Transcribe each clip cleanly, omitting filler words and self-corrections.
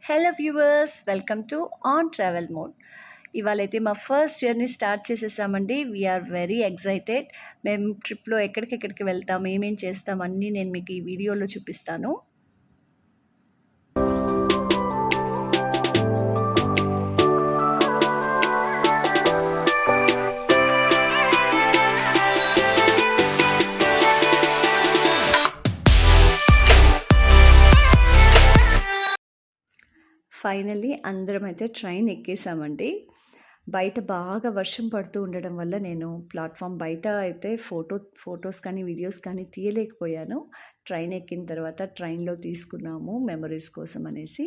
Hello viewers, welcome to on travel mode. ఇవాళైతే మా first journey start చేసేసామండి. We are very excited. మేము ట్రిప్లో ఎక్కడికెక్కడికి వెళ్తాం, ఏమేం చేస్తాం అన్నీ నేను మీకు ఈ వీడియోలో చూపిస్తాను. ఫైనల్లీ అందరం అయితే ట్రైన్ ఎక్కేసామండి. బయట బాగా వర్షం పడుతూ ఉండడం వల్ల నేను ప్లాట్ఫామ్ బయట అయితే ఫొటోస్ కానీ వీడియోస్ కానీ తీయలేకపోయాను. ట్రైన్ ఎక్కిన తర్వాత ట్రైన్లో తీసుకున్నాము మెమరీస్ కోసం అనేసి.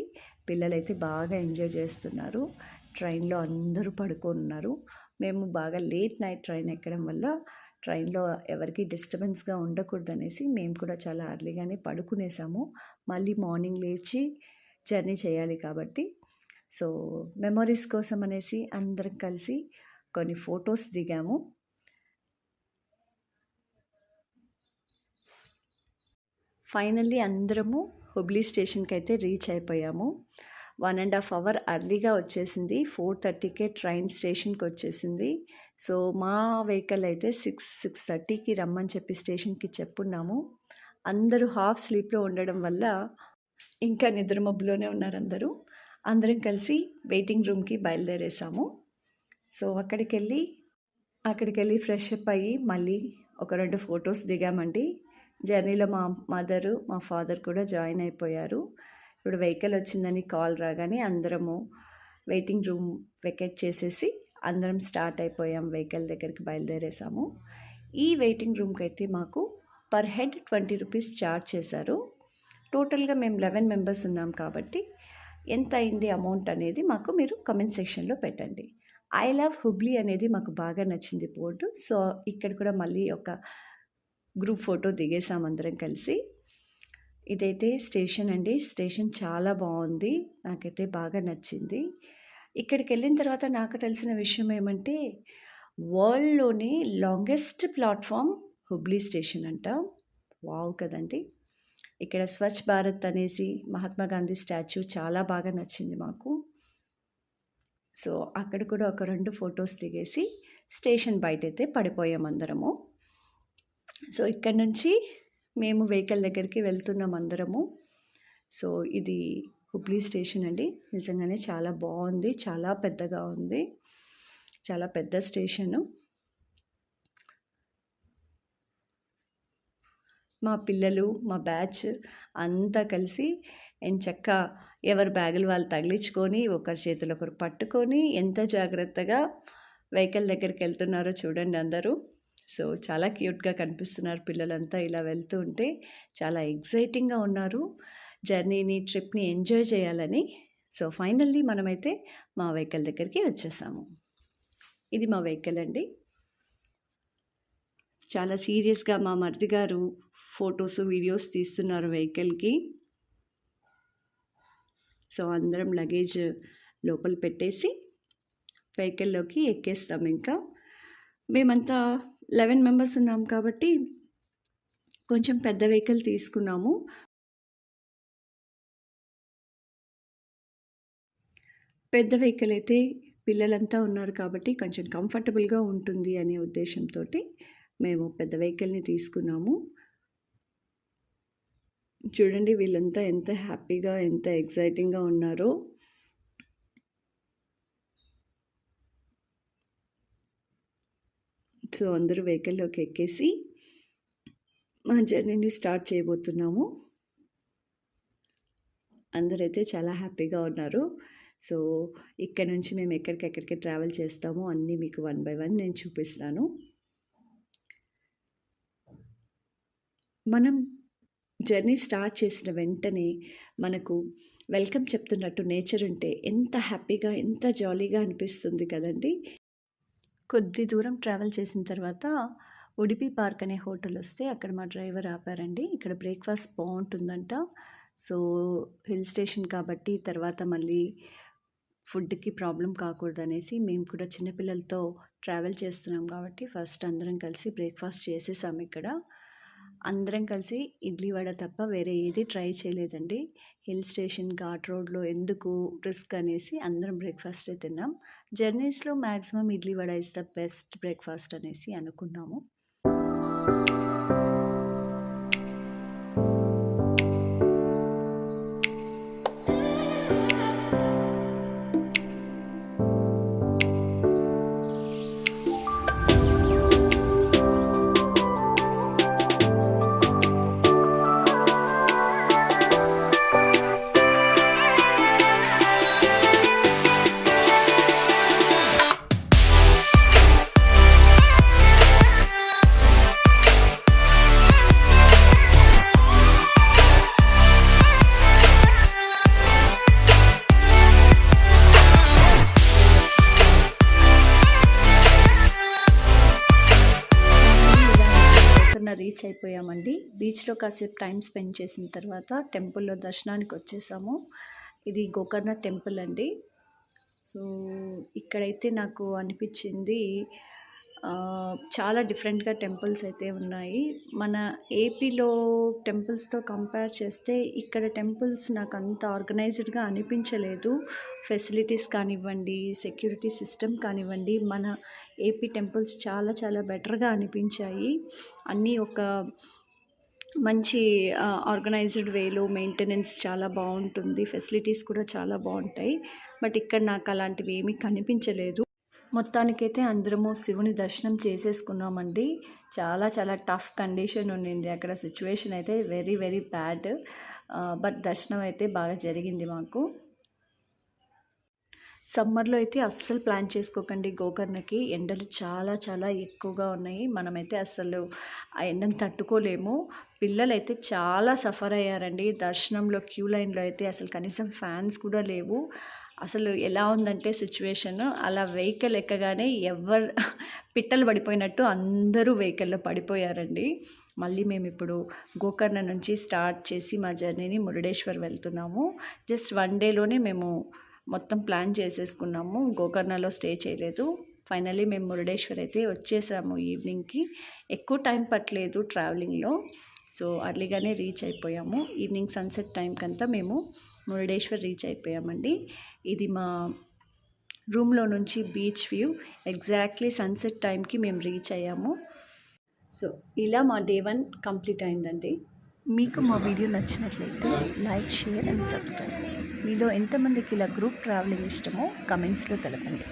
పిల్లలైతే బాగా ఎంజాయ్ చేస్తున్నారు. ట్రైన్లో అందరూ పడుకోనున్నారు. మేము బాగా లేట్ నైట్ ట్రైన్ ఎక్కడం వల్ల ట్రైన్లో ఎవరికి డిస్టర్బెన్స్గా ఉండకూడదనేసి మేము కూడా చాలా అర్లీగానే పడుకునేసాము. మళ్ళీ మార్నింగ్ లేచి జర్నీ చేయాలి కాబట్టి సో మెమరీస్ కోసం అనేసి అందరం కలిసి కొన్ని ఫొటోస్ దిగాము. ఫైనల్లీ అందరము హుబ్లీ స్టేషన్కి అయితే రీచ్ అయిపోయాము. 1.5 అవర్ అర్లీగా వచ్చేసింది. 4:30కే ట్రైన్ స్టేషన్కి వచ్చేసింది. సో మా వెహికల్ అయితే 6:30కి రమ్మని చెప్పి స్టేషన్కి చెప్పున్నాము. అందరూ హాఫ్ స్లీప్లో ఉండడం వల్ల ఇంకా నిద్ర మబ్బులోనే ఉన్నారు అందరూ. అందరం కలిసి వెయిటింగ్ రూమ్కి బయలుదేరేసాము. సో అక్కడికి వెళ్ళి ఫ్రెష్ అప్ అయ్యి మళ్ళీ ఒక 2 ఫొటోస్ దిగామండి. జర్నీలో మా మదరు మా ఫాదర్ కూడా జాయిన్ అయిపోయారు. ఇప్పుడు వెహికల్ వచ్చిందని కాల్ రాగానే అందరము వెయిటింగ్ రూమ్ వెకేట్ చేసేసి అందరం స్టార్ట్ అయిపోయాం. వెహికల్ దగ్గరికి బయలుదేరేసాము. ఈ వెయిటింగ్ రూమ్కి అయితే మాకు పర్ హెడ్ 20 రూపీస్ ఛార్జ్ చేశారు. టోటల్గా మేము 11 మెంబర్స్ ఉన్నాం కాబట్టి ఎంత అయింది అమౌంట్ అనేది మాకు మీరు కమెంట్ సెక్షన్లో పెట్టండి. ఐ లవ్ హుబ్లీ అనేది మాకు బాగా నచ్చింది బోర్డు. సో ఇక్కడ కూడా మళ్ళీ ఒక గ్రూప్ ఫోటో దిగేసాం అందరం కలిసి. ఇదైతే స్టేషన్ అండి. స్టేషన్ చాలా బాగుంది, నాకైతే బాగా నచ్చింది. ఇక్కడికి వెళ్ళిన తర్వాత నాకు తెలిసిన విషయం ఏమంటే వరల్డ్లోని లాంగెస్ట్ ప్లాట్ఫామ్ హుబ్లీ స్టేషన్ అంట. వావ్ కదండి. ఇక్కడ స్వచ్ఛ భారత్ అనేసి మహాత్మా గాంధీ స్టాచ్యూ చాలా బాగా నచ్చింది మాకు. సో అక్కడ కూడా ఒక 2 ఫొటోస్ దిగేసి స్టేషన్ బయటైతే పడిపోయాం అందరము. సో ఇక్కడ నుంచి మేము వెహికల్ దగ్గరికి వెళ్తున్నాం అందరము. సో ఇది హుబ్లీ స్టేషన్ అండి. నిజంగానే చాలా బాగుంది, చాలా పెద్దగా ఉంది, చాలా పెద్ద స్టేషను. మా పిల్లలు మా బ్యాచ్ అంతా కలిసి ఎంచక్కా ఎవరి బ్యాగులు వాళ్ళు తగిలించుకొని ఒకరి చేతులు ఒకరు పట్టుకొని ఎంత జాగ్రత్తగా వెహికల్ దగ్గరికి వెళ్తున్నారో చూడండి అందరూ. సో చాలా క్యూట్గా కనిపిస్తున్నారు పిల్లలంతా. ఇలా వెళ్తూ ఉంటే చాలా ఎగ్జైటింగ్గా ఉన్నారు జర్నీని, ట్రిప్ని ఎంజాయ్ చేయాలని. సో ఫైనల్లీ మనమైతే మా వెహికల్ దగ్గరికి వచ్చేసాము. ఇది మా వెహికల్ అండి. చాలా సీరియస్గా మా మరిది గారు ఫొటోస్ వీడియోస్ తీస్తున్నారు వెహికల్కి. సో అందరం లగేజ్ లోపల పెట్టేసి వెహికల్లోకి ఎక్కేస్తాం. ఇంకా మేమంతా 11 మెంబర్స్ ఉన్నాం కాబట్టి కొంచెం పెద్ద వెహికల్ తీసుకున్నాము. పెద్ద వెహికల్ అయితే పిల్లలంతా ఉన్నారు కాబట్టి కొంచెం కంఫర్టబుల్గా ఉంటుంది అనే ఉద్దేశంతో మేము పెద్ద వెహికల్ని తీసుకున్నాము. చూడండి వీళ్ళంతా ఎంత హ్యాపీగా ఎంత ఎగ్జైటింగ్గా ఉన్నారో. సో అందరూ వెహికల్లోకి ఎక్కేసి మా జర్నీని స్టార్ట్ చేయబోతున్నాము. అందరైతే చాలా హ్యాపీగా ఉన్నారు. సో ఇక్కడ నుంచి మేము ఎక్కడికెక్కడికి ట్రావెల్ చేస్తామో అన్నీ మీకు 1 బై 1 నేను చూపిస్తాను. మనం జర్నీ స్టార్ట్ చేసిన వెంటనే మనకు వెల్కమ్ చెప్తున్నట్టు నేచర్ ఉంటే ఎంత హ్యాపీగా ఎంత జాలీగా అనిపిస్తుంది కదండి. కొద్ది దూరం ట్రావెల్ చేసిన తర్వాత ఉడిపి పార్క్ అనే హోటల్ వస్తే అక్కడ మా డ్రైవర్ ఆపారండి. ఇక్కడ బ్రేక్ఫాస్ట్ బాగుంటుందంట. సో హిల్ స్టేషన్ కాబట్టి తర్వాత మళ్ళీ ఫుడ్కి ప్రాబ్లం కాకూడదనేసి మేము కూడా చిన్నపిల్లలతో ట్రావెల్ చేస్తున్నాం కాబట్టి ఫస్ట్ అందరం కలిసి బ్రేక్ఫాస్ట్ చేసేసాము ఇక్కడ. అందరం కలిసి ఇడ్లీ వడ తప్ప వేరే ఏది ట్రై చేయలేదండి. హిల్ స్టేషన్ ఘాట్ రోడ్‌లో ఎందుకు రిస్క్ అనేసి అందరం బ్రేక్‌ఫాస్టే తిన్నాం. జర్నీస్‌లో maximum idli vada is the best breakfast అనేసి అనుకున్నాము. రీచ్ అయిపోయామండి. బీచ్‌లో కాసేపు టైం స్పెండ్ చేసిన తర్వాత టెంపుల్‌లో దర్శనానికి వచ్చేసాము. ఇది గోకర్ణ టెంపుల్ అండి. సో ఇక్కడైతే నాకు అనిపించింది చాలా డిఫరెంట్‌గా టెంపుల్స్ అయితే ఉన్నాయి. మన ఏపీలో టెంపుల్స్‌తో కంపేర్ చేస్తే ఇక్కడ టెంపుల్స్ నాకు అంత ఆర్గనైజ్డ్‌గా అనిపించలేదు. ఫెసిలిటీస్ కానివ్వండి, సెక్యూరిటీ సిస్టమ్ కానివ్వండి, మన ఏపీ టెంపుల్స్ చాలా చాలా బెటర్‌గా అనిపించాయి. అన్నీ ఒక మంచి ఆర్గనైజ్డ్ వేలో మెయింటెనెన్స్ చాలా బాగుంటుంది. ఫెసిలిటీస్ కూడా చాలా బాగుంటాయి. బట్ ఇక్కడ నాకు అలాంటివి ఏమీ కనిపించలేదు. మొత్తానికైతే అందరము శివుని దర్శనం చేసేసుకున్నామండి. చాలా చాలా టఫ్ కండిషన్ ఉండింది అక్కడ. సిచ్యువేషన్ అయితే వెరీ వెరీ బ్యాడ్. బట్ దర్శనం అయితే బాగా జరిగింది మాకు. సమ్మర్లో అయితే అస్సలు ప్లాన్ చేసుకోకండి గోకర్ణకి. ఎండలు చాలా చాలా ఎక్కువగా ఉన్నాయి. మనమైతే అస్సలు ఆ ఎండను తట్టుకోలేము. పిల్లలైతే చాలా సఫర్ అయ్యారండి. దర్శనంలో క్యూ లైన్లో అయితే అసలు కనీసం ఫ్యాన్స్ కూడా లేవు. అసలు ఎలా ఉందంటే సిచ్యువేషన్, అలా వెహికల్ ఎక్కగానే పిట్టలు పడిపోయినట్టు అందరూ వెహికల్లో పడిపోయారండి. మళ్ళీ మేము ఇప్పుడు గోకర్ణ నుంచి స్టార్ట్ చేసి మా జర్నీని మురుడేశ్వర్ వెళ్తున్నాము. జస్ట్ 1 డేలోనే మేము మొత్తం ప్లాన్ చేసేసుకున్నాము. గోకర్ణలో స్టే చేయలేదు. ఫైనల్లీ మేము మురుడేశ్వర్ అయితే వచ్చేసాము ఈవినింగ్కి. ఎక్కువ టైం పట్టలేదు ట్రావెలింగ్లో. సో అర్లీగానే రీచ్ అయిపోయాము. ఈవినింగ్ సన్సెట్ టైంకంతా మేము మురుడేశ్వర్ రీచ్ అయిపోయామండి. ఇది మా రూమ్లో నుంచి బీచ్ వ్యూ. ఎగ్జాక్ట్లీ సన్సెట్ టైంకి మేము రీచ్ అయ్యాము. సో ఇలా మా డే 1 కంప్లీట్ అయిందండి. మీకు మా వీడియో నచ్చినట్లయితే లైక్, షేర్ అండ్ సబ్స్క్రైబ్. మీలో ఎంతమందికి ఇలా గ్రూప్ ట్రావెలింగ్ ఇష్టమో కమెంట్స్లో తెలపండి.